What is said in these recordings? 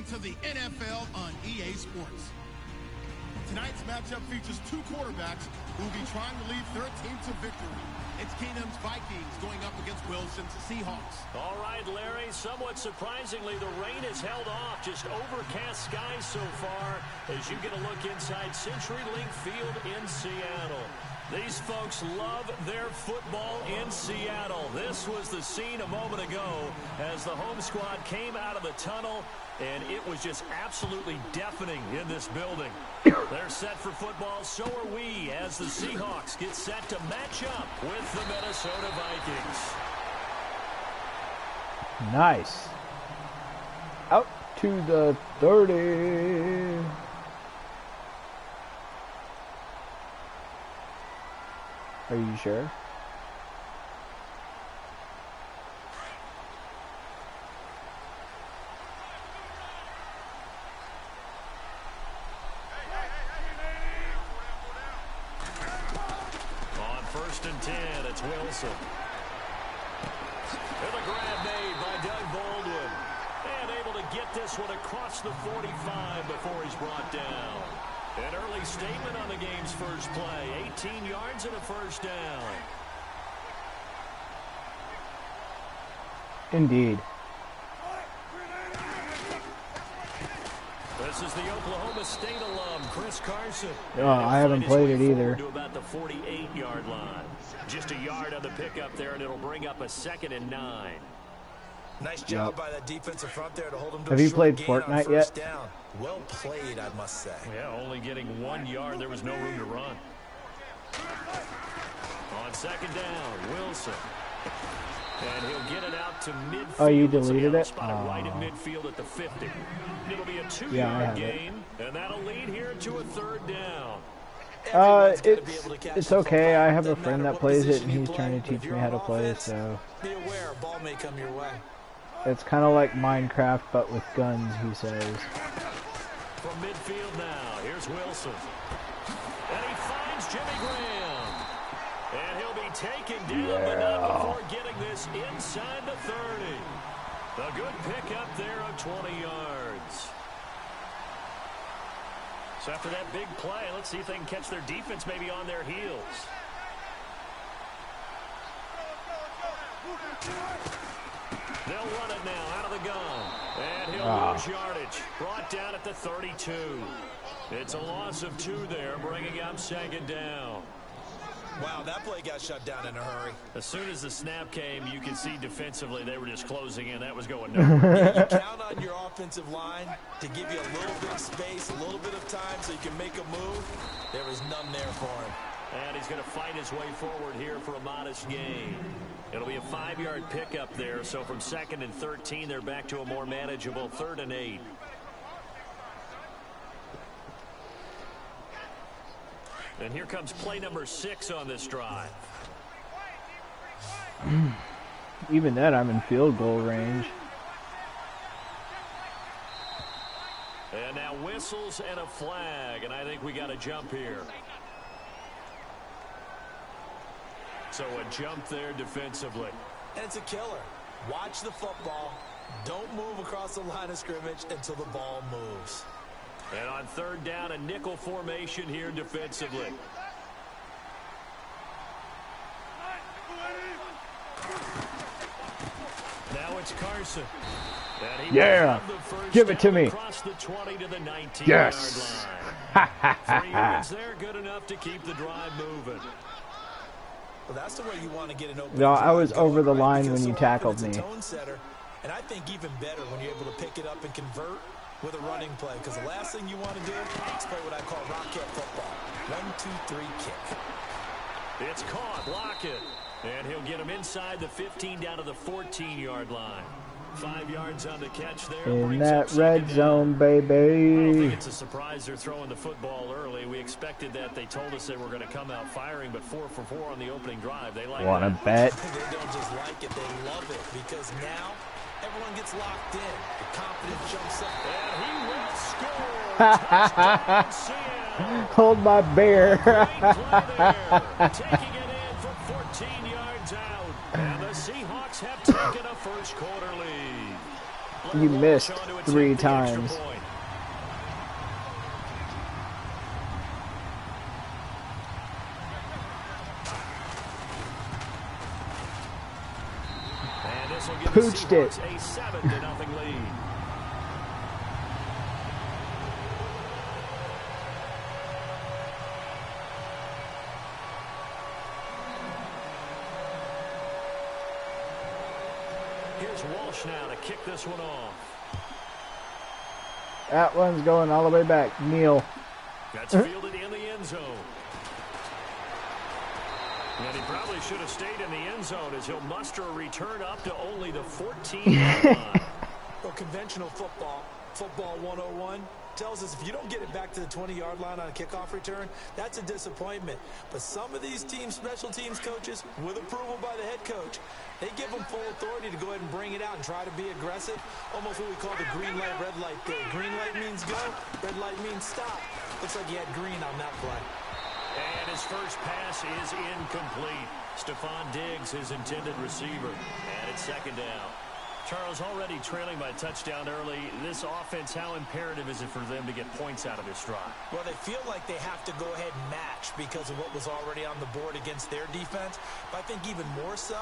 to the NFL on EA Sports. Tonight's matchup features two quarterbacks who will be trying to lead their team to victory. It's Keenum's Vikings going up against Wilson's Seahawks. All right, Larry, somewhat surprisingly, the rain has held off. Just overcast skies so far as you get a look inside CenturyLink Field in Seattle. These folks love their football in Seattle. This was the scene a moment ago as the home squad came out of the tunnel, and it was just absolutely deafening in this building. They're set for football, so are we, as the Seahawks get set to match up with the Minnesota Vikings. Nice. Out to the 30. Are you sure? On 1st and 10, it's Wilson. And the grab made by Doug Baldwin. And able to get this one across the 45 before he's brought down. An early statement on the game's first play. 18 yards and a first down. Indeed. This is the Oklahoma State alum, Chris Carson. Oh, I haven't played it either. To about the 48-yard line. Just a yard on the pickup there, and it'll bring up a 2nd and 9. Nice job by that defensive front there to hold him to Have you played Fortnite yet? Down. Well played, I must say. Yeah, only getting 1 yard. There was no room to run. On 2nd down, Wilson. And he'll get it out to midfield. Oh, you deleted it? Spotted right at midfield at the 50. It'll be a 2-yard gain, and that'll lead here to a 3rd down. It's okay. I have a friend that plays it, and he's trying to teach me how to play it, so... Be aware, ball may come your way. It's kind of like Minecraft, but with guns, he says. From midfield now, here's Wilson. And he finds Jimmy Graham. And he'll be taken down, but not before getting this inside the 30. A good pickup there of 20 yards. So after that big play, let's see if they can catch their defense maybe on their heels. They'll run it now out of the gun. And he'll lose yardage. Brought down at the 32. It's a loss of 2 there, bringing up 2nd down. Wow, that play got shut down in a hurry. As soon as the snap came, you could see defensively they were just closing in. That was going nowhere. You count on your offensive line to give you a little bit of space, a little bit of time so you can make a move. There was none there for him. And he's going to fight his way forward here for a modest gain. It'll be a 5-yard pickup there. So from 2nd and 13, they're back to a more manageable 3rd and 8. And here comes play number 6 on this drive. Even that, I'm in field goal range. And now whistles and a flag, and I think we got a jump here. So a jump there defensively. And it's a killer. Watch the football. Don't move across the line of scrimmage until the ball moves. And on 3rd down, a nickel formation here defensively. Now it's Carson. Yeah, give it to me. Across the 20 to the 19 yes. Yard line. 3 yards there, good enough to keep the drive moving. Well, that's the way you want to get an open. No, I was over the line when you tackled me. And I think even better when you're able to pick it up and convert with a running play, because the last thing you want to do is play what I call rocket football. 1, 2, 3, kick. It's caught, block it. And he'll get him inside the 15 down to the 14-yard line. 5 yards on the catch there. In that red zone, baby. I don't think it's a surprise they're throwing the football early. We expected that. They told us they were going to come out firing, but 4 for 4 on the opening drive. They like Wanna that. bet? They don't just like it, they love it, because now everyone gets locked in. The confidence jumps up. And he will score. Touchdown, Seattle. Hold my bear. Taking it in from 14 yards out. And the Seahawks have taken a first quarter lead. You missed 3 times. Pooched it. A 7-0 lead. Here's Walsh now to kick this one off. That one's going all the way back. Neal. That's fielded in the end zone. And he probably should have stayed in the end zone as he'll muster a return up to only the 14-yard line. Well, conventional football 101, tells us if you don't get it back to the 20-yard line on a kickoff return, that's a disappointment. But some of these teams, special teams coaches, with approval by the head coach, they give them full authority to go ahead and bring it out and try to be aggressive. Almost what we call the green light, red light thing. Green light means go, red light means stop. Looks like he had green on that play. And his first pass is incomplete. Stephon Diggs, his intended receiver. And it's second down. Charles, already trailing by a touchdown early. This offense, how imperative is it for them to get points out of this drive? Well, they feel like they have to go ahead and match because of what was already on the board against their defense. But I think even more so,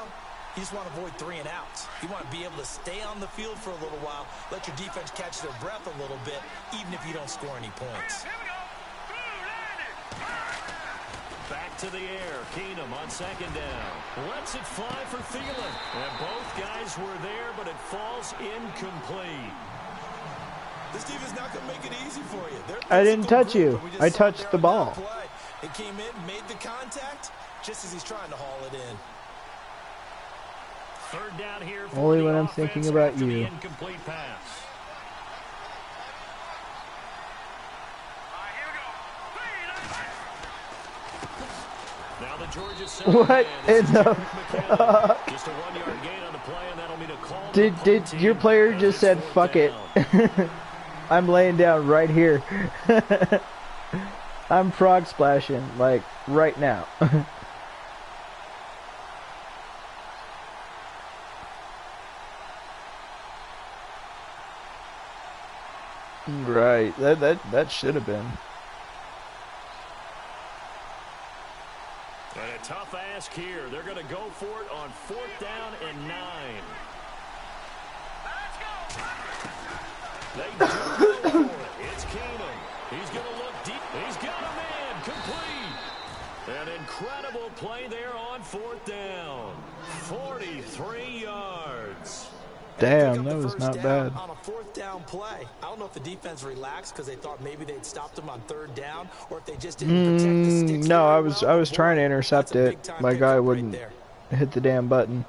you just want to avoid 3 and outs. You want to be able to stay on the field for a little while, let your defense catch their breath a little bit, even if you don't score any points. Back to the air. Keenum on second down. Lets it fly for Thielen. And both guys were there, but it falls incomplete. This defense not going to make it easy for you. I didn't touch you. I touched the ball. It came in, made the contact, just as he's trying to haul it in. Third down here for Only the when I'm offense thinking about after the you. incomplete pass. Now the Georgia What in the just a 1-yard gain on the play, and that'll mean a call. Did your player just said fuck it? I'm laying down right here. I'm frog splashing like right now. Right. That should have been. And a tough ask here. They're going to go for it on 4th down and 9. They do go for it. It's Keenum. He's going to look deep. He's got a man. Complete. An incredible play there on 4th down. 43 yards. Damn, that was not bad. On a 4th down play. I don't know if the defense relaxed because they thought maybe they'd stopped him on 3rd down, or if they just didn't protect the sticks. No, I was trying to intercept it. My guy wouldn't hit the damn button.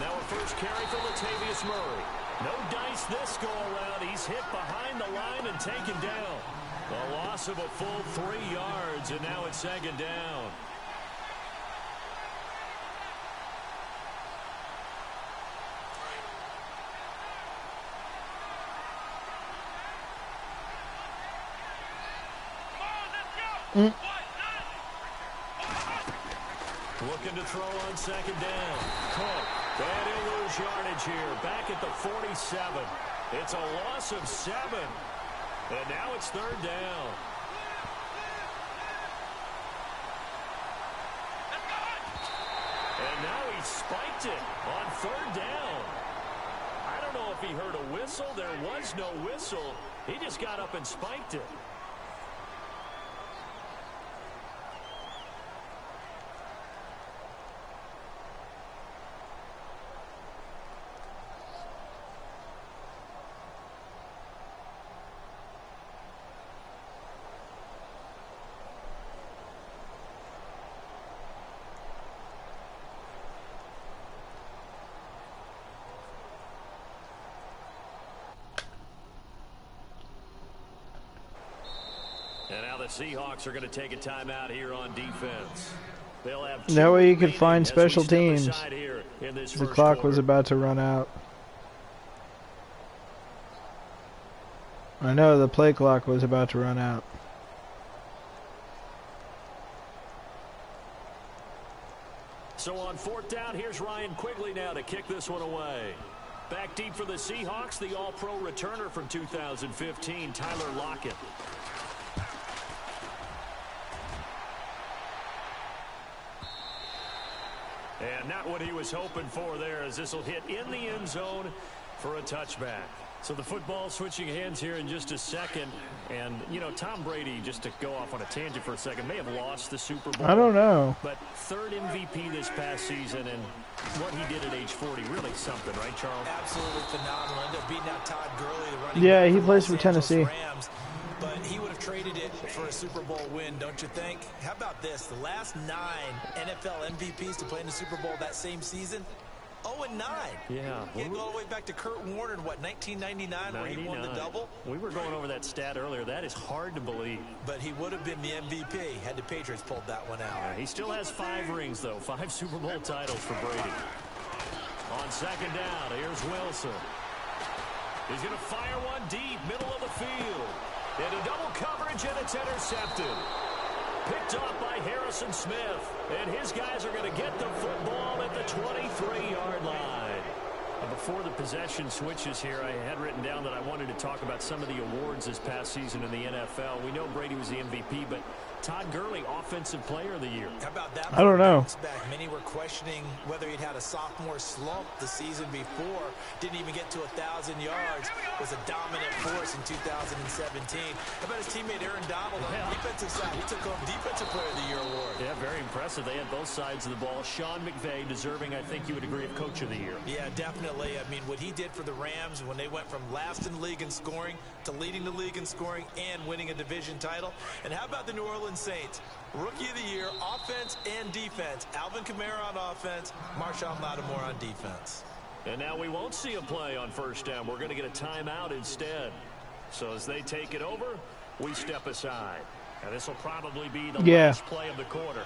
Now a first carry for Latavius Murray. No dice this go around. He's hit behind the line and taken down. A loss of a full 3 yards, and now it's second down. Looking to throw on second down. Cook. And he'll lose yardage here. Back at the 47. It's a loss of 7. And now it's 3rd down. And now he spiked it on 3rd down. I don't know if he heard a whistle. There was no whistle. He just got up and spiked it. And now the Seahawks are going to take a timeout here on defense. They'll have That way you could find special teams. The clock was about to run out. I know the play clock was about to run out. So on 4th down, here's Ryan Quigley now to kick this one away. Back deep for the Seahawks, the All-Pro returner from 2015, Tyler Lockett. And not what he was hoping for there, as this will hit in the end zone for a touchback. So the football switching hands here in just a second. And, you know, Tom Brady, just to go off on a tangent for a second, may have lost the Super Bowl. I don't know. But 3rd MVP this past season, and what he did at age 40, really something, right, Charles? Absolutely phenomenal. Ended up beating out Todd Gurley, the running Yeah, back he for plays the for Los Tennessee. Angeles Rams. But he would have traded it for a Super Bowl win, don't you think? How about this? The last 9 NFL MVPs to play in the Super Bowl that same season, 0-9. Yeah. You go all the way back to Kurt Warner in, what, 1999, where he won the double? We were going over that stat earlier. That is hard to believe. But he would have been the MVP had the Patriots pulled that one out. Yeah, he still has 5 rings, though. 5 Super Bowl titles for Brady. On 2nd down, here's Wilson. He's going to fire one deep, middle of the field. Into double coverage, and it's intercepted. Picked off by Harrison Smith. And his guys are going to get the football at the 23-yard line. Before the possession switches here, I had written down that I wanted to talk about some of the awards this past season in the NFL. We know Brady was the MVP, but Todd Gurley, Offensive Player of the Year. How about that? I don't know. Many were questioning whether he'd had a sophomore slump the season before. Didn't even get to 1,000 yards. Was a dominant force in 2017. How about his teammate Aaron Donald on the defensive side? He took home Defensive Player of the Year award. Yeah, very impressive. They had both sides of the ball. Sean McVay deserving, I think you would agree, of Coach of the Year. Yeah, definitely. I mean, what he did for the Rams when they went from last in the league in scoring to leading the league in scoring and winning a division title. And how about the New Orleans Saints? Rookie of the Year, offense and defense. Alvin Kamara on offense, Marshawn Lattimore on defense. And now we won't see a play on 1st down. We're going to get a timeout instead. So as they take it over, we step aside. And this will probably be the last play of the quarter.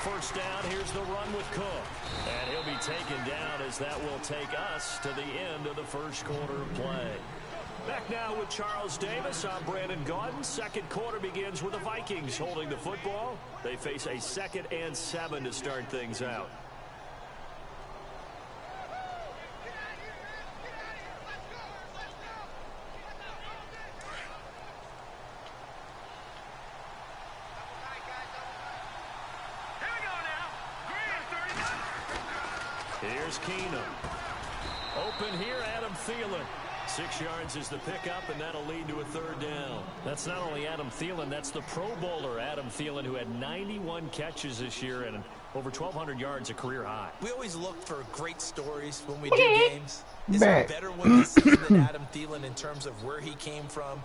First down, here's the run with Cook. And he'll be taken down as that will take us to the end of the first quarter of play. Back now with Charles Davis. I'm Brandon Gaudin. Second quarter begins with the Vikings holding the football. They face a 2nd and 7 to start things out. Here's Keenum. Open here, Adam Thielen. 6 yards is the pickup, and that'll lead to a 3rd down. That's not only Adam Thielen, that's the Pro Bowler Adam Thielen, who had 91 catches this year and over 1,200 yards, a career high. We always look for great stories when we do games. Is there a better one this season than Adam Thielen in terms of where he came from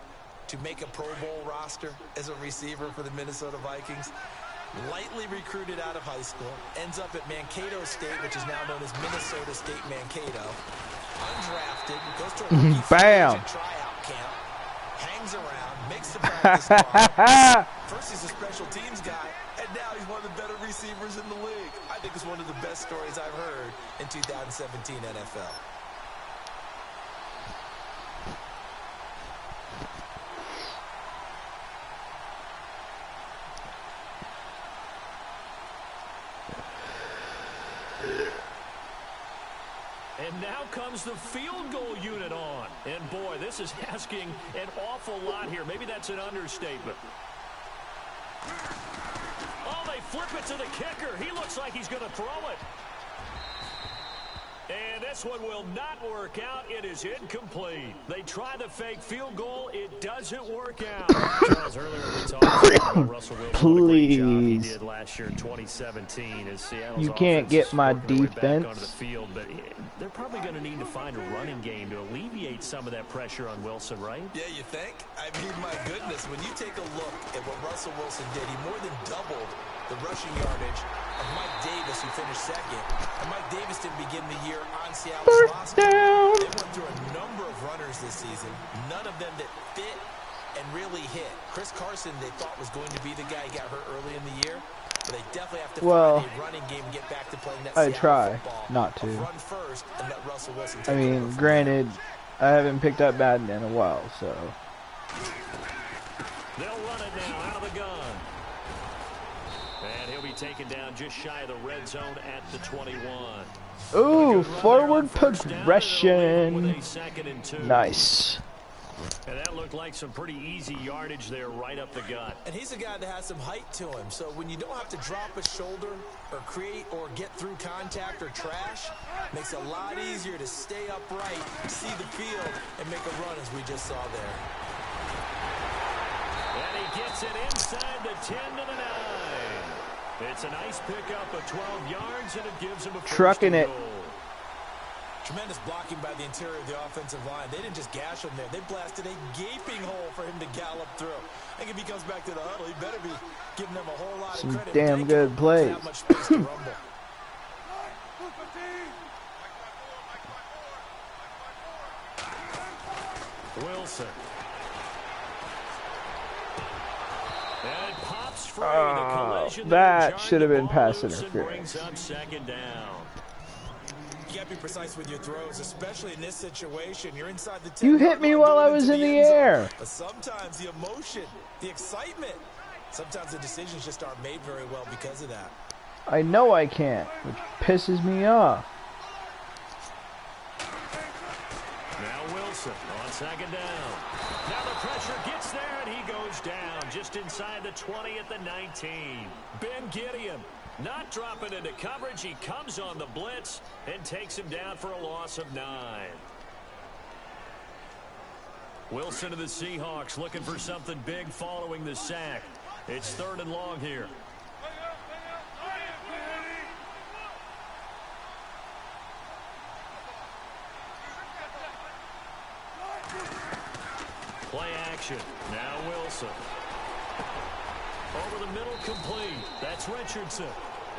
to make a Pro Bowl roster as a receiver for the Minnesota Vikings? Lightly recruited out of high school, ends up at Mankato State, which is now known as Minnesota State Mankato. Undrafted, goes to a rookie tryout camp, hangs around, makes the practice squad. First he's a special teams guy, and now he's one of the better receivers in the league. I think it's one of the best stories I've heard in 2017 NFL. And now comes the field goal unit on. And boy, this is asking an awful lot here. Maybe that's an understatement. Oh, they flip it to the kicker. He looks like he's going to throw it. And this one will not work out. It is incomplete. They try the fake field goal. It doesn't work out. Charles, earlier we talked about Russell Wilson. Please. What a great job he did last year in 2017 as Seattle's you can't get my defense. Onto the field, but they're probably going to need to find a running game to alleviate some of that pressure on Wilson, right? Yeah, you think? I mean, my goodness, when you take a look at what Russell Wilson did, he more than doubled the rushing yardage of Mike Davis, who finished 2nd. And Mike Davis didn't begin the year on Seattle's roster. They went through a number of runners this season, none of them that fit and really hit. Chris Carson, they thought, was going to be the guy who got hurt early in the year. But they definitely have to Well, find a running game and get back to playing that I Seattle try football. not to. Run first and let Russell Wilson I take over mean, from granted, I haven't picked up Madden in a while, so. They'll run it now out of the gun. And he'll be taken down just shy of the red zone at the 21. Ooh, forward progression. Nice. And that looked like some pretty easy yardage there right up the gut. And he's a guy that has some height to him. So when you don't have to drop a shoulder or create or get through contact or trash, makes it a lot easier to stay upright, see the field, and make a run as we just saw there. And he gets it inside the 10 to the 9. It's a nice pickup of 12 yards, and it gives him a trucking it. goal. Tremendous blocking by the interior of the offensive line. They didn't just gash him there. They blasted a gaping hole for him to gallop through. I think if he comes back to the huddle, he better be giving them a whole lot of credit. Damn good plays. Not much space to rumble. Wilson. And it pops free. The collision that there should have been jarred the ball pass loose and interference. brings up second down. You got to be precise with your throws, especially in this situation. You're inside the 10. You hit me while I was in the air. But sometimes the emotion, the excitement, sometimes the decisions just aren't made very well because of that. I know I can't, which pisses me off. Now Wilson on second down. Now the pressure gets there, and he goes down just inside the 20 at the 19. Ben Gideon not dropping into coverage. He comes on the blitz and takes him down for a loss of 9. Wilson of the Seahawks looking for something big following the sack. It's 3rd and long here. Play action. Now Wilson. Over the middle, complete. That's Richardson.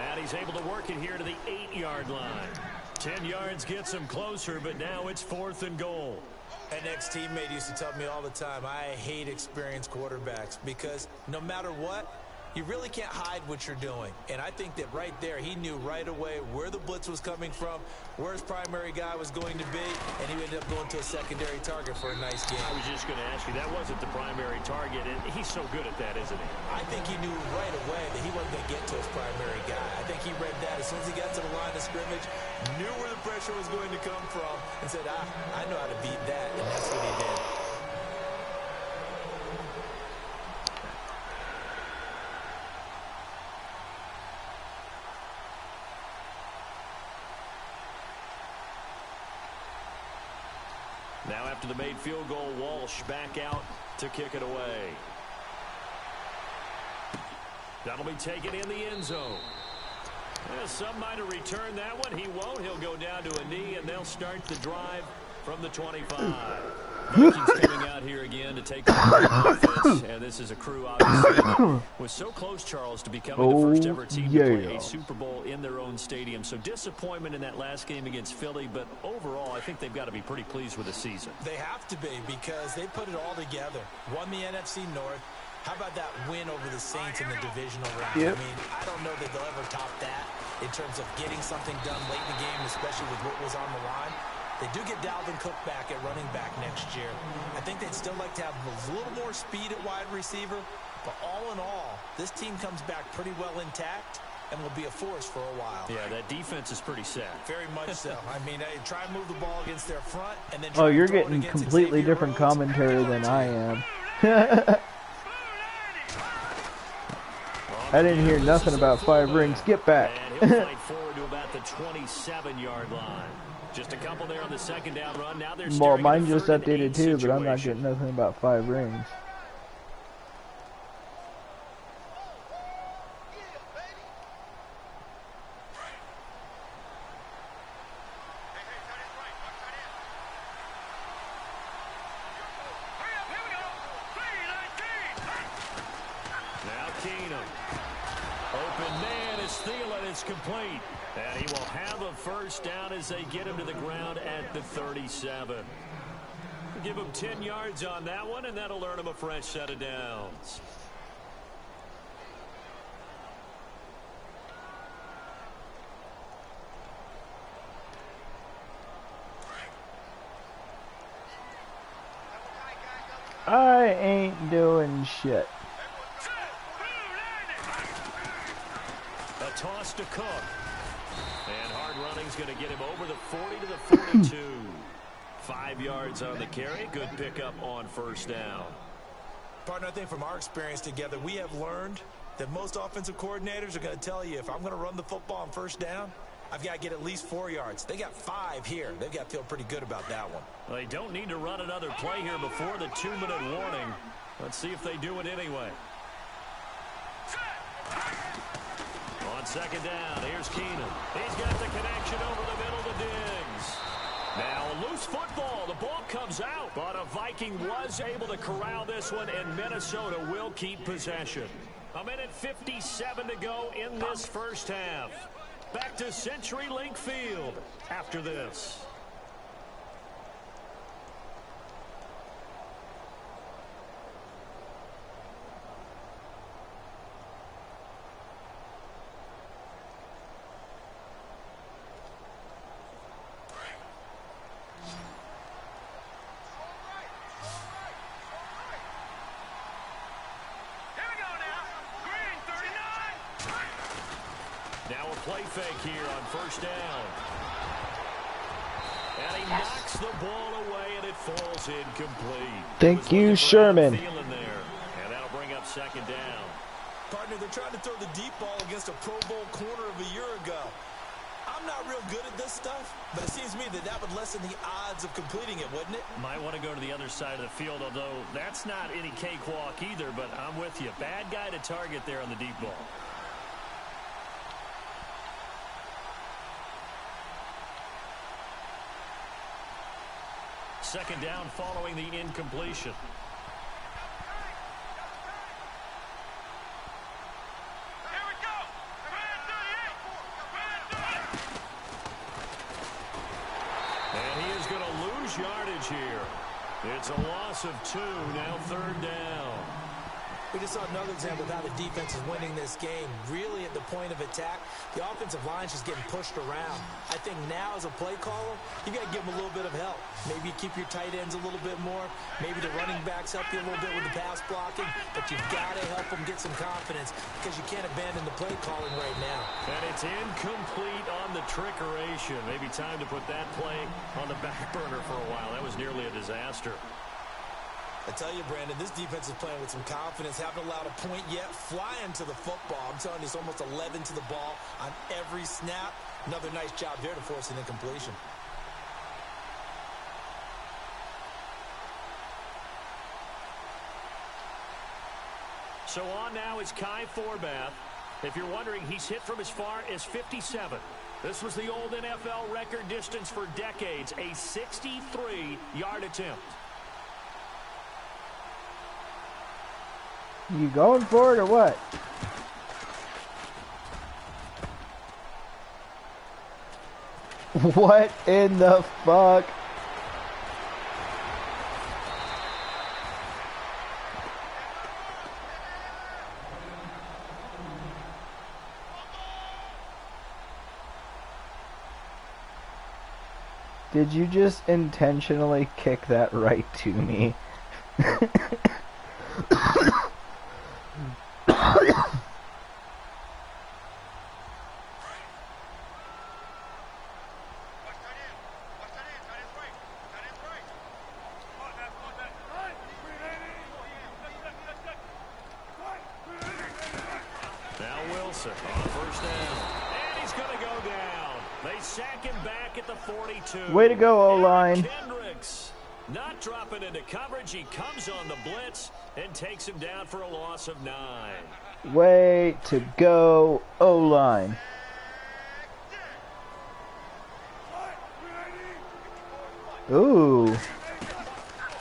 And he's able to work it here to the 8-yard line. 10 yards gets him closer, but now it's 4th and goal. An ex-teammate used to tell me all the time, I hate experienced quarterbacks because no matter what, you really can't hide what you're doing. And I think that right there, he knew right away where the blitz was coming from, where his primary guy was going to be, and he ended up going to a secondary target for a nice game. I was just going to ask you, that wasn't the primary target, and he's so good at that, isn't he? I think he knew right away that he wasn't going to get to his primary guy. I think he read that as soon as he got to the line of scrimmage, knew where the pressure was going to come from, and said, I know how to beat that, and that's what he did. Now after the made field goal, Walsh back out to kick it away. That'll be taken in the end zone. Yeah, some might have returned that one. He won't. He'll go down to a knee, and they'll start the drive from the 25. Vikings coming out here again to take on the offense, and this is a crew obviously that was so close, Charles, to becoming the first ever team to play a Super Bowl in their own stadium. So disappointment in that last game against Philly, but overall I think they've got to be pretty pleased with the season. They have to be because they put it all together. Won the NFC North. How about that win over the Saints in the divisional round? Yep. I mean, I don't know that they'll ever top that in terms of getting something done late in the game, especially with what was on the line. They do get Dalvin Cook back at running back next year. I think they'd still like to have a little more speed at wide receiver. But all in all, this team comes back pretty well intact and will be a force for a while. Yeah, that defense is pretty set. Very much so. I mean, try and move the ball against their front. And then Oh, you're getting completely different commentary than I am. I didn't hear nothing about 5 rings. Get back. And he'll fight forward to about the 27-yard line. Just a couple there on the second down run. Now they're Well, mine staring at a just 3rd and 8 updated too, but I'm not situation. getting nothing about 5 rings. Open man is Thielen. It's complete. And he will have a first down as they get him to the ground at the 37. Give him 10 yards on that one, and that'll earn him a fresh set of downs. I ain't doing shit. A toss to Cook. And hard running's going to get him over the 40 to the 42. 5 yards on the carry. Good pickup on first down. Partner, I think from our experience together, we have learned that most offensive coordinators are going to tell you, if I'm going to run the football on first down, I've got to get at least 4 yards. They got 5 here. They've got to feel pretty good about that one. Well, they don't need to run another play here before the 2-minute warning. Let's see if they do it anyway. On second down, here's Keenan. He's got the connection over the middle to Diggs. Now a loose football. The ball comes out. But a Viking was able to corral this one, and Minnesota will keep possession. 1:57 to go in this first half. Back to CenturyLink Field after this. Now a play fake here on first down. And he knocks the ball away, and it falls incomplete. Thank you, Sherman. There, and that'll bring up second down. Partner, they're trying to throw the deep ball against a Pro Bowl corner of a year ago. I'm not real good at this stuff, but it seems to me that would lessen the odds of completing it, wouldn't it? Might want to go to the other side of the field, although that's not any cakewalk either, but I'm with you. Bad guy to target there on the deep ball. Second down following the incompletion. Here we go. And he is going to lose yardage here. It's a loss of 2, now third down. We just saw another example of how the defense is winning this game. Really at the point of attack, the offensive line is just getting pushed around. I think now as a play caller, you got to give them a little bit of help. Maybe you keep your tight ends a little bit more. Maybe the running backs help you a little bit with the pass blocking. But you've got to help them get some confidence because you can't abandon the play calling right now. And it's incomplete on the trickeration. Maybe time to put that play on the back burner for a while. That was nearly a disaster. I tell you, Brandon, this defense is playing with some confidence. Haven't allowed a point yet. Flying to the football. I'm telling you, it's almost 11 to the ball on every snap. Another nice job there to force an incompletion. So on now is Kai Forbath. If you're wondering, he's hit from as far as 57. This was the old NFL record distance for decades, a 63-yard attempt. You going for it or what? What in the fuck? Did you just intentionally kick that right to me? On first down. And he's going to go down. They sack him back at the 42. Way to go, O-line. Kendricks not dropping into coverage. He comes on the blitz and takes him down for a loss of 9. Way to go, O-line. Ooh.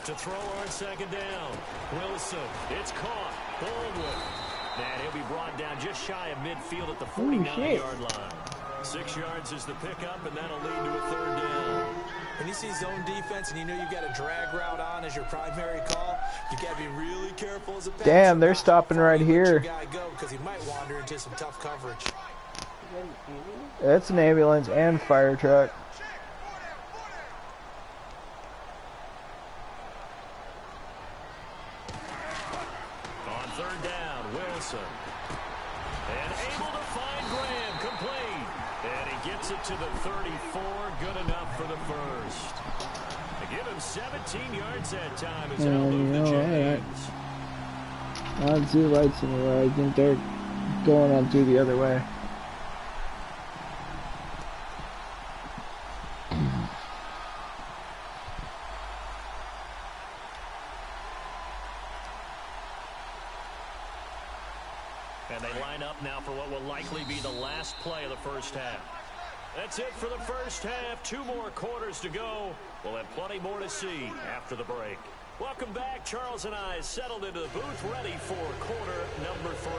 To throw on second down. Wilson. It's caught. Baldwin. And he'll be brought down just shy of midfield at the 49-yard line. 6 yards is the pickup, and that'll lead to a third down. When you see zone defense and you know you've got a drag route on as your primary call, you got to be really careful as a passer. Damn, they're stopping right here. Go because he might wander into some tough coverage. That's an ambulance and fire truck. And able to find Graham, complete. And he gets it to the 34, good enough for the first. They give him 17 yards that time as he'll move the chains. Not two lights anywhere. I think they're going on through the other way. And they line up now for what will likely be the last play of the first half. That's it for the first half. 2 more quarters to go. We'll have plenty more to see after the break. Welcome back. Charles and I settled into the booth, ready for quarter number 3.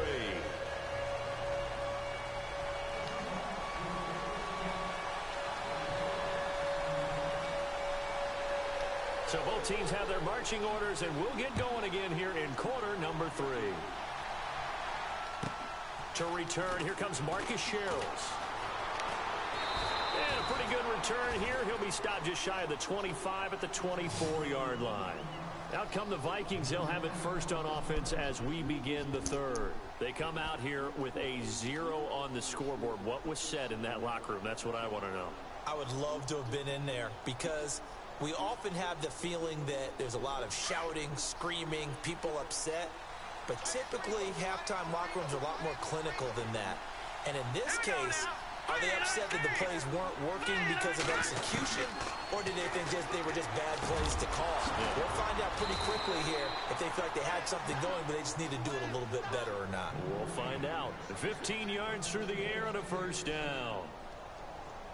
So both teams have their marching orders, and we'll get going again here in quarter number 3. To return, here comes Marcus Sherrills. And a pretty good return here. He'll be stopped just shy of the 25 at the 24-yard line. Out come the Vikings. They'll have it first on offense as we begin the third. They come out here with a 0 on the scoreboard. What was said in that locker room? That's what I want to know. I would love to have been in there because we often have the feeling that there's a lot of shouting, screaming, people upset. But typically, halftime locker rooms are a lot more clinical than that. And in this case, are they upset that the plays weren't working because of execution, or did they think they were just bad plays to call? We'll find out pretty quickly here if they feel like they had something going, but they just need to do it a little bit better or not. We'll find out. 15 yards through the air on a first down.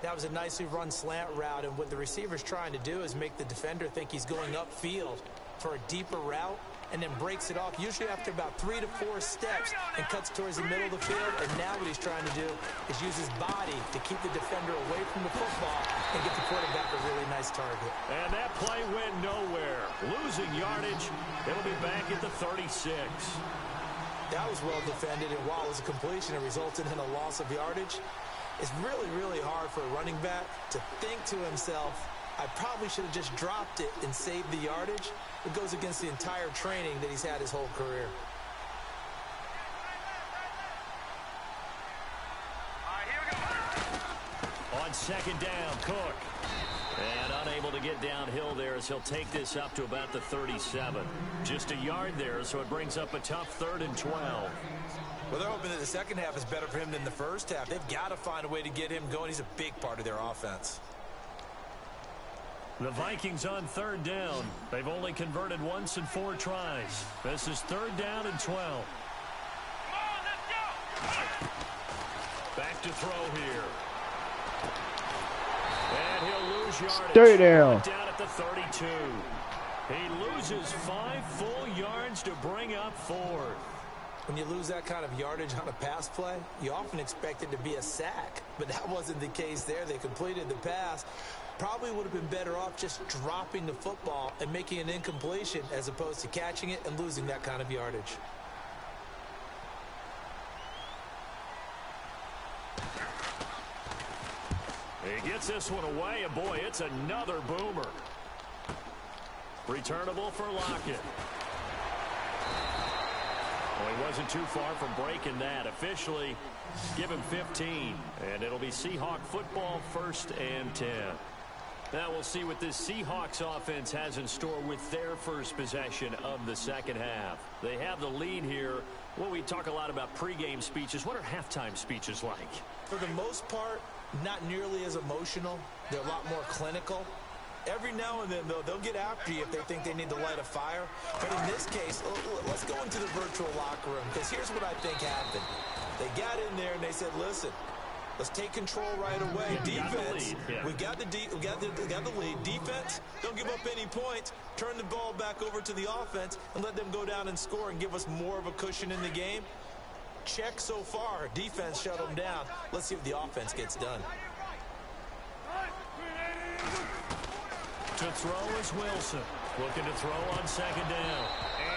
That was a nicely run slant route, and what the receiver's trying to do is make the defender think he's going upfield for a deeper route, and then breaks it off, usually after about 3 to 4 steps, and cuts towards the middle of the field. And now what he's trying to do is use his body to keep the defender away from the football and get the quarterback a really nice target. And that play went nowhere. Losing yardage. It'll be back at the 36. That was well defended, and while it was a completion, it resulted in a loss of yardage. It's really, really hard for a running back to think to himself, I probably should have just dropped it and saved the yardage. It goes against the entire training that he's had his whole career. All right, here we go. On second down, Cook. And unable to get downhill there as he'll take this up to about the 37. Just a yard there, so it brings up a tough 3rd and 12. Well, they're hoping that the second half is better for him than the first half. They've got to find a way to get him going. He's a big part of their offense. The Vikings on 3rd down. They've only converted once in 4 tries. This is 3rd down and 12. Come on, let's go. Back to throw here. And he'll lose yardage. Stay down. Down at the 32. He loses 5 full yards to bring up 4th. When you lose that kind of yardage on a pass play, you often expect it to be a sack. But that wasn't the case there. They completed the pass. Probably would have been better off just dropping the football and making an incompletion as opposed to catching it and losing that kind of yardage. He gets this one away, and boy, it's another boomer. Returnable for Lockett. Well, he wasn't too far from breaking that. Officially, give him 15, and it'll be Seahawk football, 1st and 10. Now we'll see what this Seahawks offense has in store with their first possession of the second half. They have the lead here. Well, we talk a lot about pregame speeches. What are halftime speeches like? For the most part, not nearly as emotional. They're a lot more clinical. Every now and then, though, they'll get after you if they think they need to light a fire. But in this case, let's go into the virtual locker room, because here's what I think happened. They got in there and they said, listen, let's take control right away. Defense, we got the lead. Defense, don't give up any points. Turn the ball back over to the offense and let them go down and score and give us more of a cushion in the game. Check so far. Defense shut them down. Let's see if the offense gets done. To throw is Wilson. Looking to throw on second down.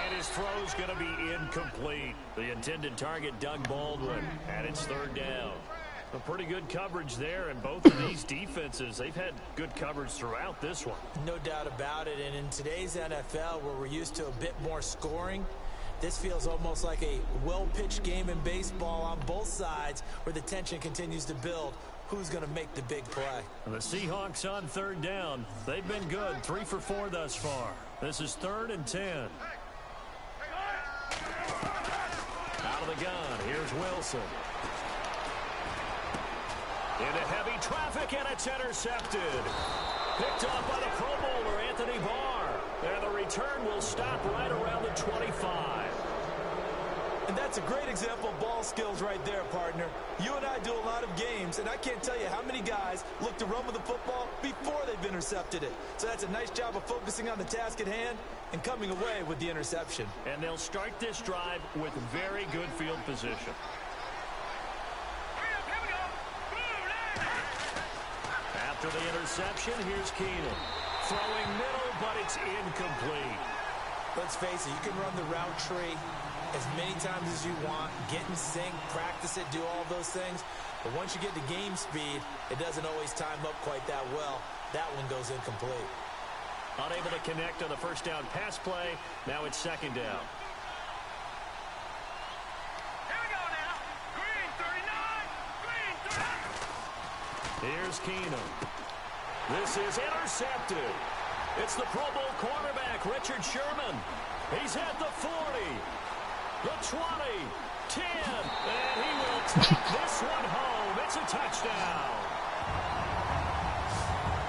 And his throw's going to be incomplete. The intended target, Doug Baldwin. And it's 3rd down. A pretty good coverage there, and both of these defenses, they've had good coverage throughout this one. No doubt about it, and in today's NFL, where we're used to a bit more scoring, This feels almost like a well-pitched game in baseball on both sides where the tension continues to build. Who's going to make the big play? The Seahawks on third down. They've been good, 3 for 4 thus far. This is 3rd and 10. Out of the gun, here's Wilson. Into heavy traffic, and it's intercepted. Picked off by the Pro Bowler, Anthony Barr. And the return will stop right around the 25. And that's a great example of ball skills right there, partner. You and I do a lot of games, and I can't tell you how many guys look to run with the football before they've intercepted it. So that's a nice job of focusing on the task at hand and coming away with the interception. And they'll start this drive with very good field position. After the interception, here's Keenan. Throwing middle, but it's incomplete. Let's face it, you can run the route tree as many times as you want, get in sync, practice it, do all those things. But once you get to game speed, it doesn't always time up quite that well. That one goes incomplete. Unable to connect on the first down pass play. Now it's 2nd down. Here we go now. Green 39. Green 39. Here's Keenan. This is intercepted. It's the Pro Bowl cornerback, Richard Sherman. He's at the 40. The 20, 10, and he will take this one home. It's a touchdown.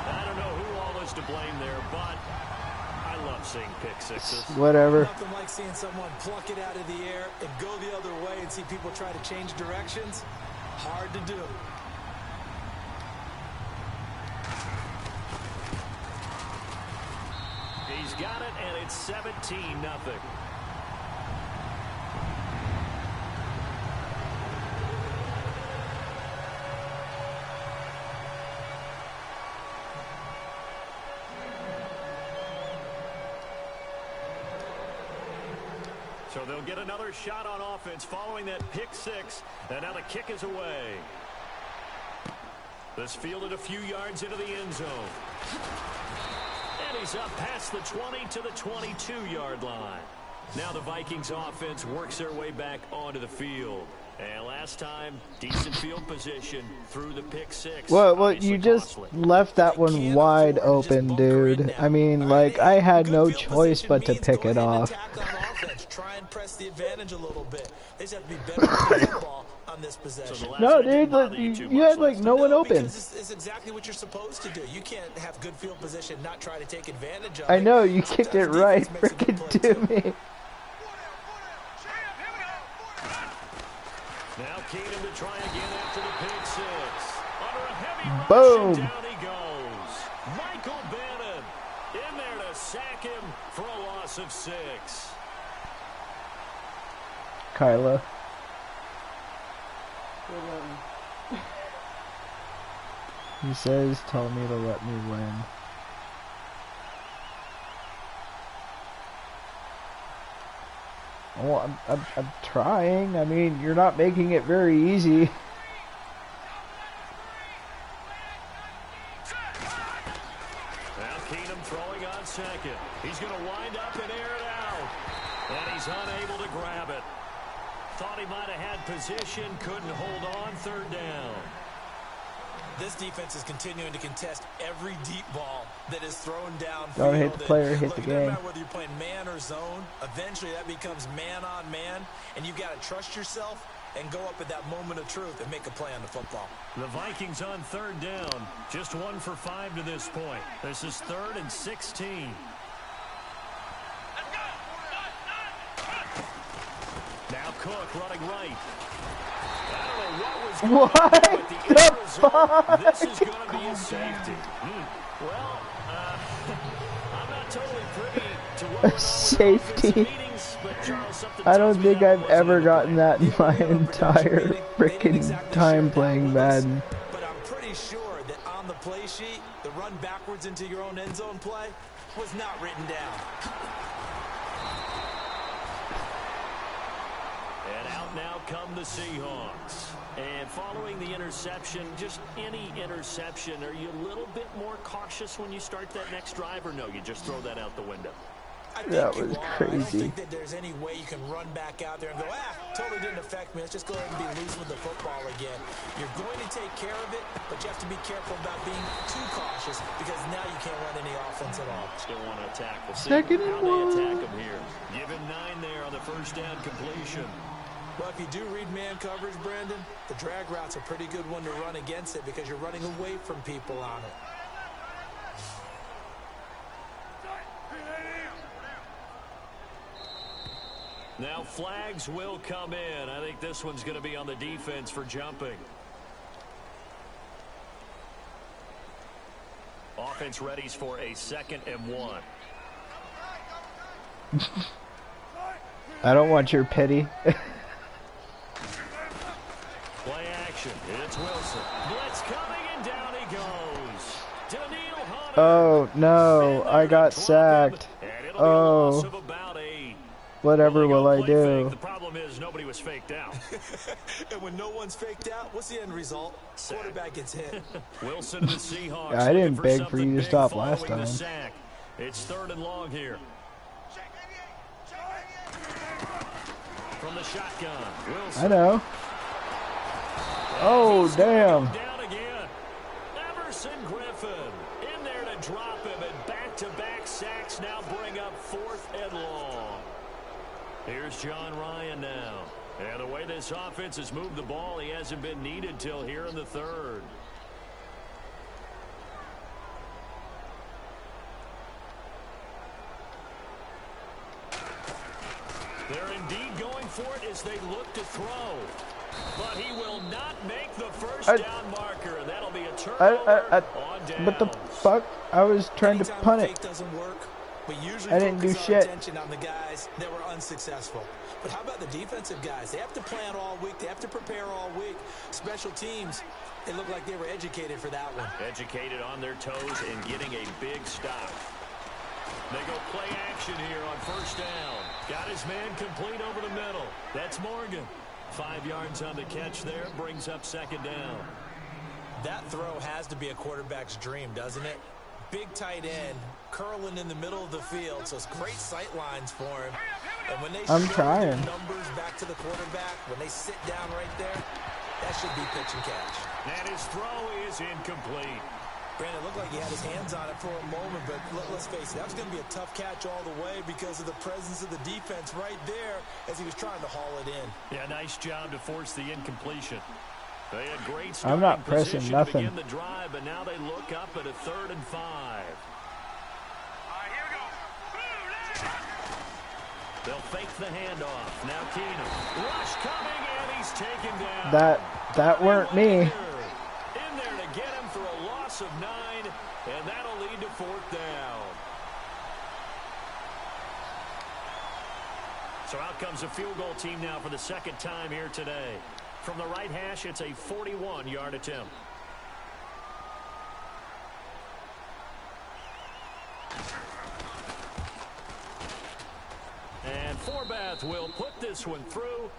I don't know who all is to blame there, but I love seeing pick sixes. Whatever. Nothing like seeing someone pluck it out of the air and go the other way and see people try to change directions. Hard to do. He's got it, and it's 17-0. So they'll get another shot on offense following that pick six. And now the kick is away. This fielded a few yards into the end zone. And he's up past the 20 to the 22-yard line. Now the Vikings offense works their way back onto the field. And last time, decent field position through the pick six. Well, you just left that one wide open, dude. I mean, like, I had no choice but to pick it off. Try and press the advantage a little bit. They just have to be better with the football on this possession. No, dude, you had like no one open. It's exactly what you're supposed to do. You can't have good field position, not try to take advantage of it. I know, you kicked it right freaking to me. Now Keenan to try again after the pick six. Under a heavy rush, boom. Down he goes. Michael Bannon in there to sack him for a loss of 6. Kyla. He says, tell me to let me win. Well, I'm trying. I mean, you're not making it very easy. Now Keenum throwing on second. He's going to wind up and air it out. And he's unable to grab it. Thought he might have had position, couldn't hold on, 3rd down. This defense is continuing to contest every deep ball that is thrown downfield. Don't hit the player, hit the It game. doesn't matter whether you're playing man or zone. Eventually that becomes man on man, and you've got to trust yourself and go up at that moment of truth and make a play on the football. The Vikings on 3rd down. Just 1 for 5 to this point. This is 3rd and 16. Now Cook running right. I don't know what was going on, but the end result, this is going to be a safety. Well, I'm not totally privy to what went on with Safety. meetings, but Charles, something I don't tells me think that I've wasn't ever in the gotten plan. that in my entire freaking time playing Madden. But I'm pretty sure that on the play sheet, the run backwards into your own end zone play was not written down. And out now come the Seahawks. And following the interception, just any interception, are you a little bit more cautious when you start that next drive, or no, you just throw that out the window? That was crazy. I don't think that there's any way you can run back out there and go, totally didn't affect me. Let's just go ahead and be loose with the football again. You're going to take care of it, but you have to be careful about being too cautious because now you can't run any offense at all. Still want to attack. We'll see Second and how they one. attack them here. Given 9 there on the first down completion. Well, if you do read man coverage, Brandon, the drag route's a pretty good one to run against it because you're running away from people on it. Now flags will come in. I think this one's going to be on the defense for jumping. Offense readies for a 2nd and 1. I don't want your pity. Play action. It's Wilson. Blitz coming and down he goes. Daniil Hunter. Oh no, I got sacked. Oh. Whatever will I do? The problem is nobody was faked out. And when no one's faked out, what's the end result? Quarterback gets hit. Wilson to the Seahawks. Yeah, I didn't beg for you to stop last time. It's 3rd and long here. From the shotgun, Wilson. I know. Oh, damn. Down again. Emerson Griffin in there to drop him, and back-to-back sacks now bring up 4th and long. Here's John Ryan now. And the way this offense has moved the ball, he hasn't been needed till here in the 3rd. They're indeed going for it as they look to throw. But he will not make the first down marker. And that'll be a turnover on downs. What the fuck? I was trying to punt it. Doesn't work. We usually I didn't do shit. Attention on the guys that were unsuccessful. But how about the defensive guys? They have to plan all week. They have to prepare all week. Special teams, it looked like they were educated for that one. Educated on their toes and getting a big stop. They go play action here on 1st down. Got his man complete over the middle. That's Morgan. 5 yards on the catch there. Brings up 2nd down. That throw has to be a quarterback's dream, doesn't it? Big tight end, curling in the middle of the field, so it's great sight lines for him. And when they I'm show trying. their numbers back to the quarterback, when they sit down right there, that should be pitch and catch. And his throw is incomplete. Brandon, it looked like he had his hands on it for a moment, but let's face it, that was going to be a tough catch all the way because of the presence of the defense right there as he was trying to haul it in. Yeah, nice job to force the incompletion. They had great I'm not pressing position nothing. to begin the drive, but now they look up at a 3rd and 5. All right, here we go. They'll fake the handoff. Now Keenum. Rush coming, and he's taken down. That weren't me. In there to get him for a loss of 9, and that'll lead to 4th down. So out comes a field goal team now for the 2nd time here today. From the right hash, it's a 41-yard attempt. And Forbath will put this one through.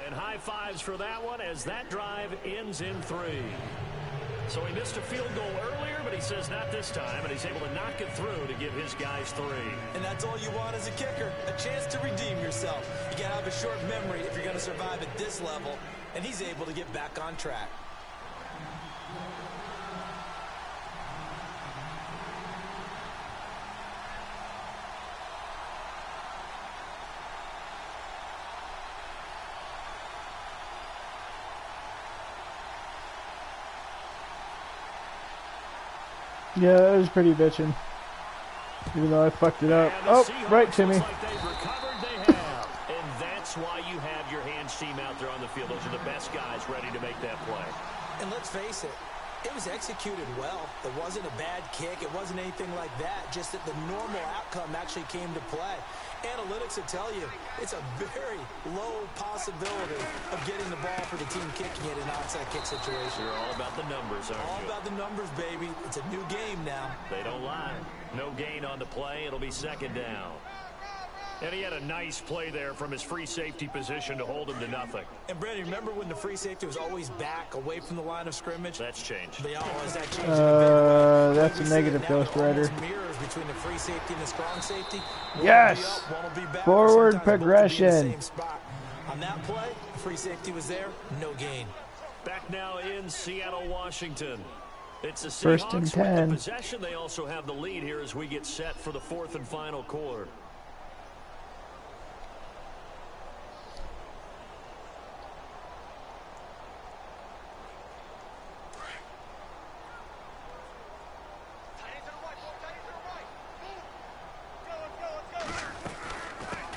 And high fives for that one as that drive ends in 3. So he missed a field goal earlier, but he says not this time, and he's able to knock it through to give his guys 3. And that's all you want as a kicker, a chance to redeem yourself. You got to have a short memory if you're going to survive at this level, and he's able to get back on track. Yeah, that was pretty bitchin'. Even though I fucked it up. Oh, right to me. Like they've recovered, they have. And that's why you have your hands team out there on the field. Those are the best guys ready to make that play. And let's face it, it was executed well. It wasn't a bad kick. It wasn't anything like that. Just that the normal outcome actually came to play. Analytics will tell you it's a very low possibility of getting the ball for the team kicking it in an onside kick situation. You're all about the numbers, aren't you? All about the numbers, baby. It's a new game now. They don't lie. No gain on the play. It'll be 2nd down. And he had a nice play there from his free safety position to hold him to nothing. And Brandon, remember when the free safety was always back away from the line of scrimmage? That's changed. They always that changed. That's a negative, Ghost Rider. Mirrors between the free safety and the strong safety. Yes! Forward progression. On that play, free safety was there, no gain. Back now in Seattle, Washington. It's the First and Seahawks 10. with the possession. They also have the lead here as we get set for the fourth and final quarter.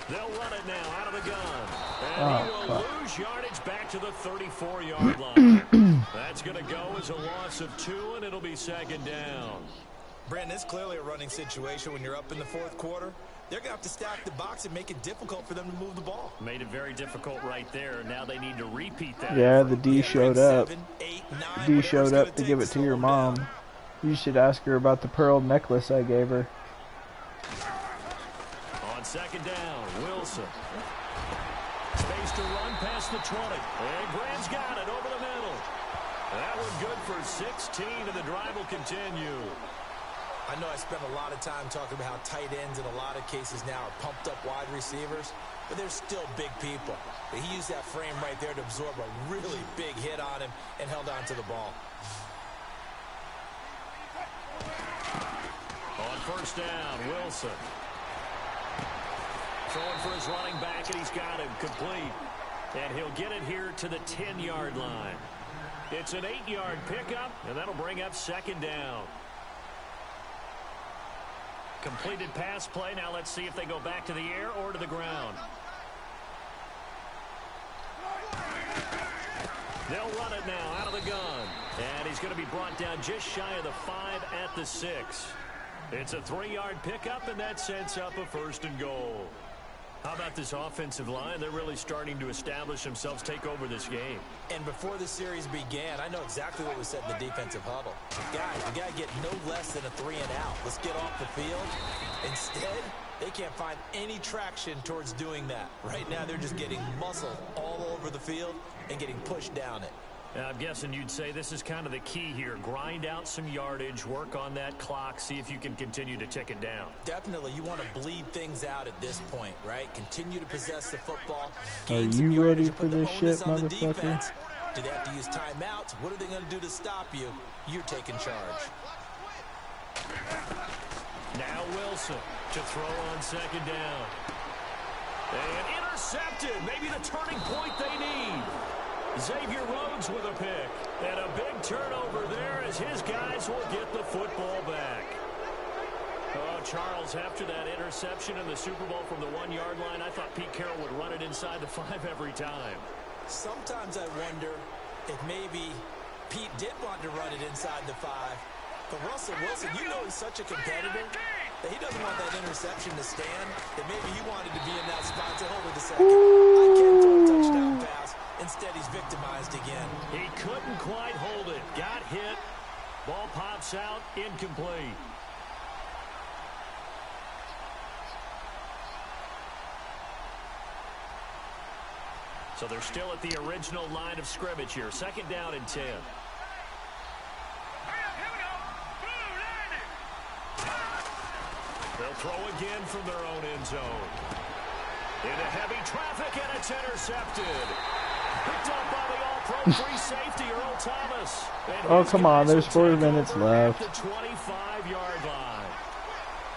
They'll run it now out of the gun. And he will lose yardage back to the 34-yard line. That's going to go as a loss of 2, and it'll be second down. Brandon, it's clearly a running situation when you're up in the fourth quarter. They're going to have to stack the box and make it difficult for them to move the ball. Made it very difficult right there. Now they need to repeat that. Yeah, the D showed up. 7, 8, 9, D showed up to give it to your mom. You should ask her about the pearl necklace I gave her. On second down, Wilson. Space to run past the 20. And Graham's got it over the middle. That one good for 16, and the drive will continue. I know I spent a lot of time talking about how tight ends in a lot of cases now are pumped up wide receivers, but they're still big people. But he used that frame right there to absorb a really big hit on him and held on to the ball. On first down, Wilson. Throwing for his running back, and he's got him complete. And he'll get it here to the 10-yard line. It's an 8-yard pickup, and that'll bring up second down. Completed pass play. Now let's see if they go back to the air or to the ground. They'll run it now out of the gun. And he's going to be brought down just shy of the 5 at the 6. It's a 3-yard pickup, and that sets up a first and goal. How about this offensive line? They're really starting to establish themselves, take over this game. And before the series began, I know exactly what was said in the defensive huddle. Guys, we got to get no less than a 3 and out. Let's get off the field. Instead, they can't find any traction towards doing that. Right now, they're just getting muscled all over the field and getting pushed down it. I'm guessing you'd say this is kind of the key here. Grind out some yardage, work on that clock, see if you can continue to tick it down. Definitely, you want to bleed things out at this point, right? Continue to possess the football. Are you ready for this shit, motherfucker? Do they have to use timeouts? What are they going to do to stop you? You're taking charge. Now Wilson to throw on second down. And intercepted. Maybe the turning point they need. Xavier Rhodes with a pick. And a big turnover there as his guys will get the football back. Oh, Charles, after that interception in the Super Bowl from the 1-yard line, I thought Pete Carroll would run it inside the 5 every time. Sometimes I wonder if maybe Pete did want to run it inside the 5. But Russell Wilson, you know he's such a competitor that he doesn't want that interception to stand, that maybe he wanted to be in that spot to hold it a second. I can't throw a touchdown pass. Instead, he's victimized again. He couldn't quite hold it. Got hit. Ball pops out. Incomplete. So they're still at the original line of scrimmage here. Second down and 10. They'll throw again from their own end zone. Into heavy traffic, and it's intercepted. Picked up by the all-pro free safety, Earl Thomas. Oh, come on. There's 4 minutes left. The 25-yard line.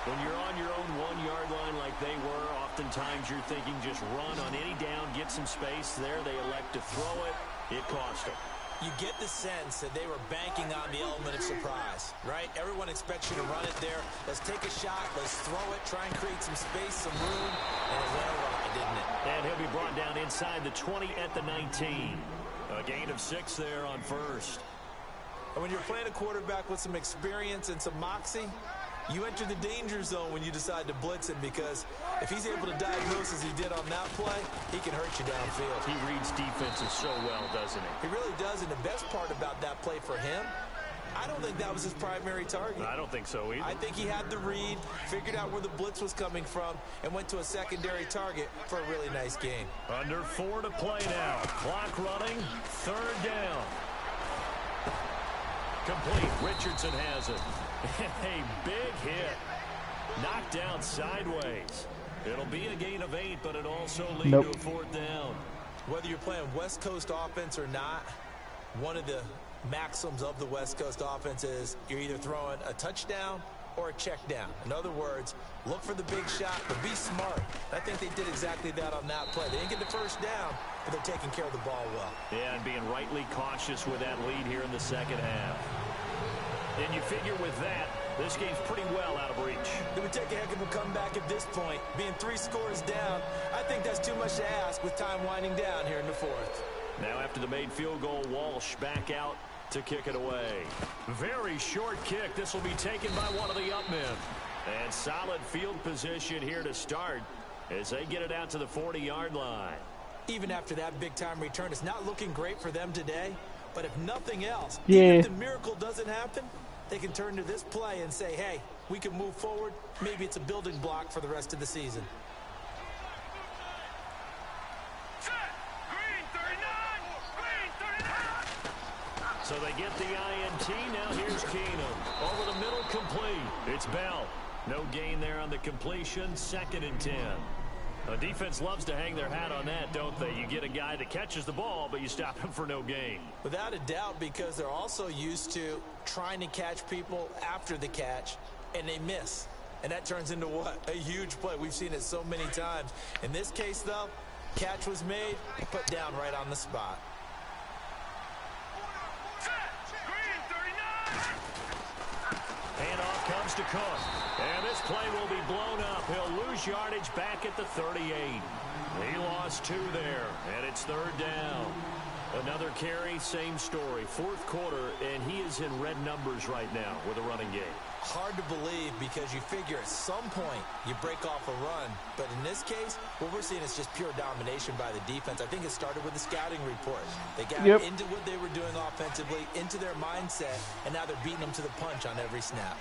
When you're on your own 1-yard line like they were, oftentimes you're thinking just run on any down, get some space there. They elect to throw it. It cost them. You get the sense that they were banking on the element of surprise, right? Everyone expects you to run it there. Let's take a shot. Let's throw it. Try and create some space, some room. And it went awry, didn't it? And he'll be brought down inside the 20 at the 19. A gain of 6 there on first. And when you're playing a quarterback with some experience and some moxie, you enter the danger zone when you decide to blitz him, because if he's able to diagnose as he did on that play, he can hurt you downfield. He reads defenses so well, doesn't he? He really does, and the best part about that play for him, I don't think that was his primary target. I don't think so either. I think he had the read, figured out where the blitz was coming from, and went to a secondary target for a really nice game. Under 4 to play now. Clock running. 3rd down. Complete. Richardson has it. A big hit. Knocked down sideways. It'll be a gain of 8, but it also leads to a 4th down. Whether you're playing West Coast offense or not, one of the maxims of the West Coast offense is you're either throwing a touchdown or a check down. In other words, look for the big shot, but be smart. I think they did exactly that on that play. They didn't get the first down, but they're taking care of the ball well. Yeah, and being rightly cautious with that lead here in the second half. And you figure with that, this game's pretty well out of reach. It would take a heck of a comeback at this point. Being 3 scores down, I think that's too much to ask with time winding down here in the 4th. Now after the made field goal, Walsh back out to kick it away. Very short kick. This will be taken by one of the upmen. And solid field position here to start as they get it out to the 40-yard line. Even after that big-time return, it's not looking great for them today. But if nothing else, Yeah. even if the miracle doesn't happen, they can turn to this play and say, hey, we can move forward. Maybe it's a building block for the rest of the season. So they get the INT. Now here's Keenum. Over the middle, complete. It's Bell. No gain there on the completion. 2nd and 10. The defense loves to hang their hat on that, don't they? You get a guy that catches the ball, but you stop him for no gain. Without a doubt, because they're also used to trying to catch people after the catch, and they miss. And that turns into what? A huge play. We've seen it so many times. In this case, though, catch was made, put down right on the spot. Handoff comes to Cook. And this play will be blown up. He'll lose yardage back at the 38. He lost 2 there, and it's 3rd down. Another carry, same story. 4th quarter, and he is in red numbers right now with a running game. Hard to believe because you figure at some point you break off a run. But in this case, what we're seeing is just pure domination by the defense. I think it started with the scouting report. They got into what they were doing offensively, into their mindset, and now they're beating them to the punch on every snap.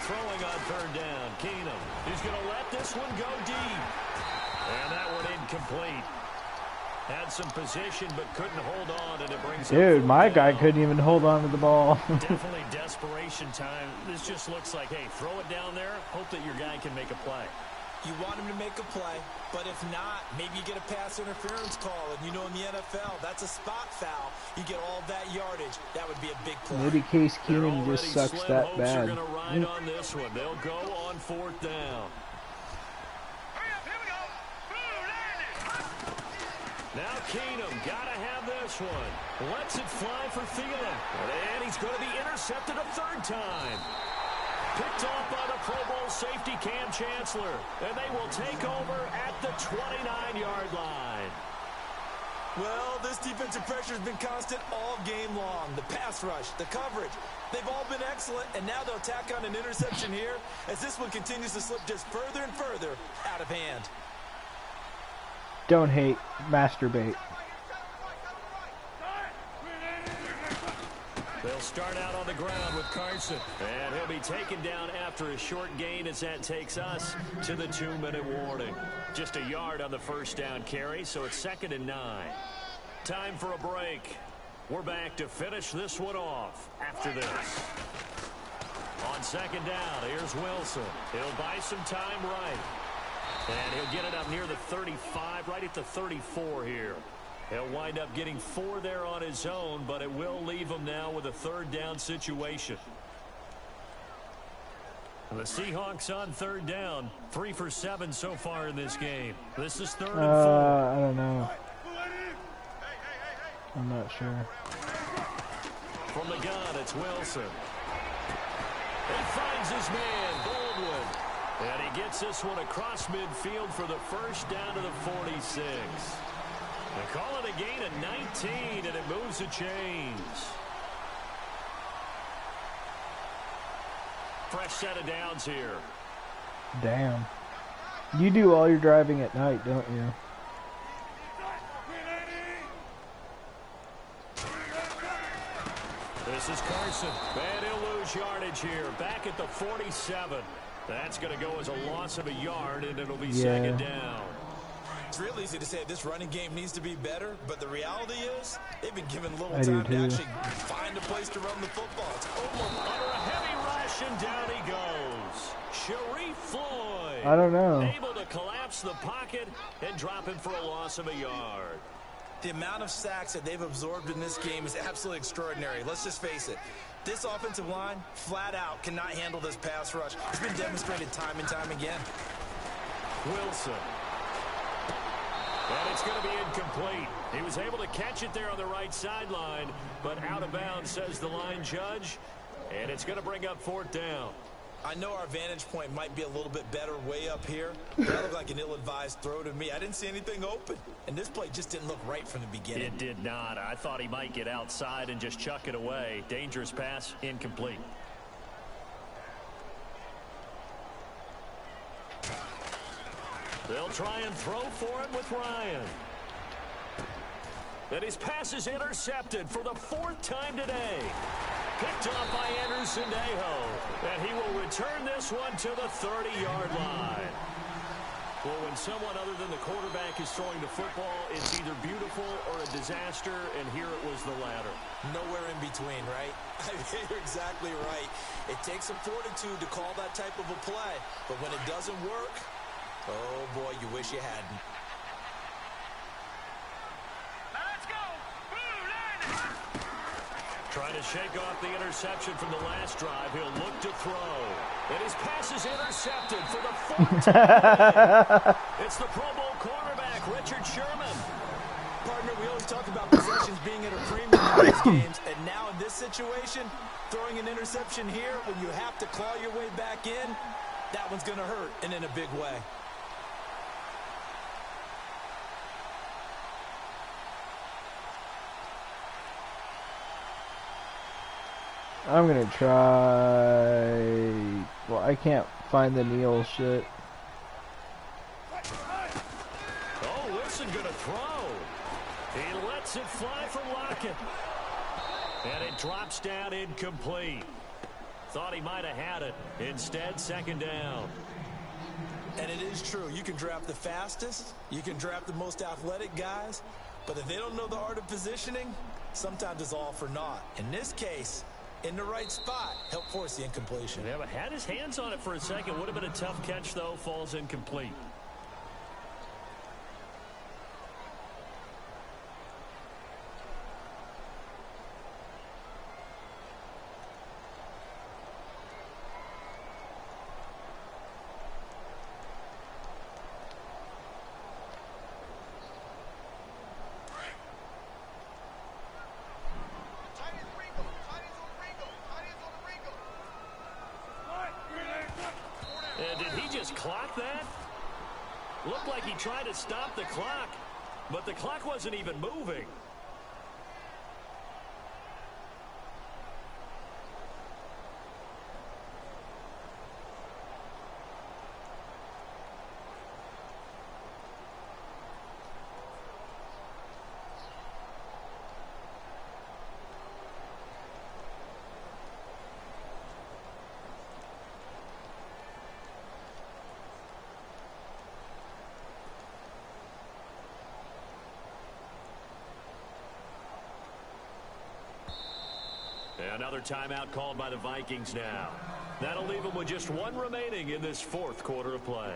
Throwing on 3rd down, Keenum. He's going to let this one go deep. And that one incomplete. Had some position, but couldn't hold on, and it brings Dude, my guy couldn't even hold on to the ball. Definitely desperation time. This just looks like, hey, throw it down there, hope that your guy can make a play. You want him to make a play, but if not, maybe you get a pass interference call, and you know in the NFL, that's a spot foul. You get all that yardage. That would be a big play. Maybe Case Keenum just sucks that bad. They're going to ride on this one. They'll go on 4th down. Now Keenum, gotta have this one. Lets it fly for Thielen. And he's going to be intercepted a 3rd time. Picked off by the Pro Bowl safety Cam Chancellor. And they will take over at the 29-yard line. Well, this defensive pressure has been constant all game long. The pass rush, the coverage, they've all been excellent. And now they'll tack on an interception here as this one continues to slip just further and further out of hand. Don't hate, masturbate. They'll start out on the ground with Carson. And he'll be taken down after a short gain as that takes us to the 2-minute warning. Just a yard on the 1st down carry, so it's 2nd and 9. Time for a break. We're back to finish this one off after this. On 2nd down, here's Wilson. He'll buy some time right. And he'll get it up near the 35, right at the 34 here. He'll wind up getting 4 there on his own, but it will leave him now with a 3rd down situation. The Seahawks on 3rd down, 3 for 7 so far in this game. This is 3rd and 4. I don't know. I'm not sure. From the gun, it's Wilson. He finds his man, Baldwin. And he gets this one across midfield for the 1st down to the 46. They call it a gain of 19, and it moves the chains. Fresh set of downs here. Damn. You do all your driving at night, don't you? This is Carson. And he'll lose yardage here. Back at the 47. That's going to go as a loss of a yard, and it'll be second down. It's real easy to say this running game needs to be better, but the reality is they've been given little I do time to too. actually find a place to run the football. It's almost Under a heavy rush, and down he goes. Sharif Floyd. I don't know. Able to collapse the pocket and drop him for a loss of a yard. the amount of sacks that they've absorbed in this game is absolutely extraordinary. Let's just face it. This offensive line, flat out, cannot handle this pass rush. It's been demonstrated time and time again. Wilson. And it's going to be incomplete. He was able to catch it there on the right sideline, but out of bounds, says the line judge. And it's going to bring up fourth down. I know our vantage point might be a little bit better way up here, but that looked like an ill-advised throw to me. I didn't see anything open, and this play just didn't look right from the beginning. It did not. I thought he might get outside and just chuck it away. Dangerous pass, incomplete. They'll try and throw for it with Ryan. And his pass is intercepted for the fourth time today. Picked off by Anderson-Dejo. And he will return this one to the 30-yard line. Well, when someone other than the quarterback is throwing the football, it's either beautiful or a disaster, and here it was the latter. Nowhere in between, right? I mean, you're exactly right. It takes some fortitude to call that type of a play, but when it doesn't work, oh boy, you wish you hadn't. Let's go! Blue line! Trying to shake off the interception from the last drive. He'll look to throw. And his pass is intercepted for the fourth time. It's the Pro Bowl cornerback, Richard Sherman. Partner, we always talk about possessions being at a premium in these games, and now in this situation, throwing an interception here when you have to claw your way back in, that one's going to hurt, and in a big way. I'm gonna try. Well, I can't find the kneel shit. Oh, Wilson gonna throw. He lets it fly for Lockett. And it drops down incomplete. Thought he might have had it. Instead, second down. And it is true. You can draft the fastest. You can draft the most athletic guys. But if they don't know the art of positioning, sometimes it's all for naught. In this case, in the right spot, help force the incompletion. Yeah, but had his hands on it for a second. Would have been a tough catch, though. Falls incomplete. Clock that? Looked like he tried to stop the clock, but the clock wasn't even moving. Another timeout called by the Vikings now. That'll leave them with just one remaining in this fourth quarter of play.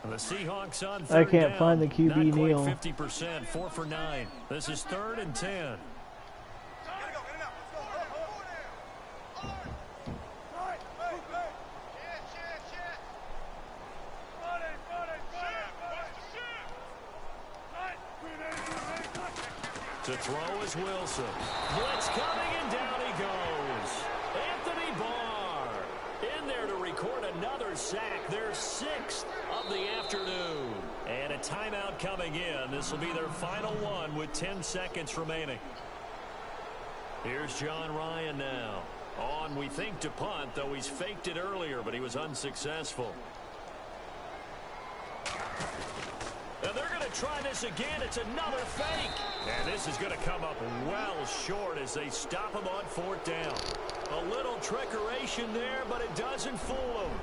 The Seahawks on third I can't down. find the QB kneel. 50%, 4 for 9. This is 3rd and 10. To throw is Wilson. Blitz coming, and down he goes. Anthony Barr in there to record another sack, their 6th of the afternoon. And a timeout coming in. This will be their final one with 10 seconds remaining. Here's John Ryan now. On, we think, to punt, though he's faked it earlier, but he was unsuccessful. And they're going to try this again. It's another fake. And this is going to come up well short as they stop him on 4th down. A little trickeration there, but it doesn't fool him.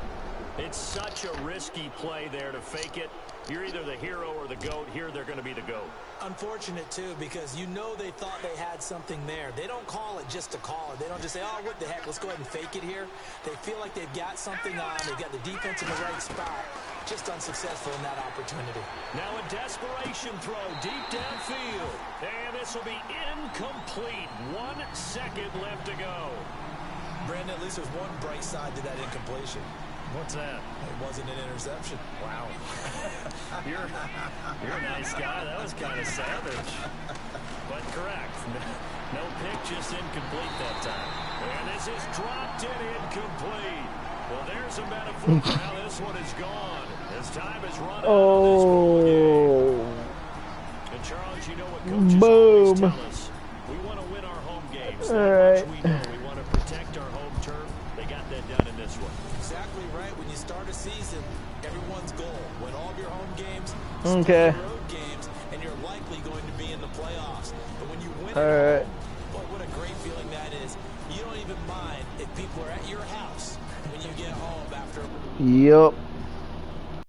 It's such a risky play there to fake it. You're either the hero or the GOAT. Here they're going to be the GOAT. Unfortunate, too, because you know they thought they had something there. They don't call it just to call it. They don't just say, oh, what the heck, let's go ahead and fake it here. They feel like they've got something on. They've got the defense in the right spot. Just unsuccessful in that opportunity. Now a desperation throw deep downfield. And this will be incomplete. 1 second left to go. Brandon, at least there's one bright side to that incompletion. What's that? It wasn't an interception. Wow. You're a nice guy. That was kind of savage. But correct. No pick, just incomplete that time. And this is dropped in incomplete. Well, there's a metaphor for how this one is gone. As time is run out of this ball game. And Charles, you know what coaches always tell us. We want to win our home games. That much we know. We want to protect our home turf. They got that done in this one. Exactly right. When you start a season, everyone's goal: win all of your home games, okay, road games, and you're likely going to be in the playoffs. But when you win, boy, what a great feeling that is. You don't even mind if people are at your house when you get home after. Yup.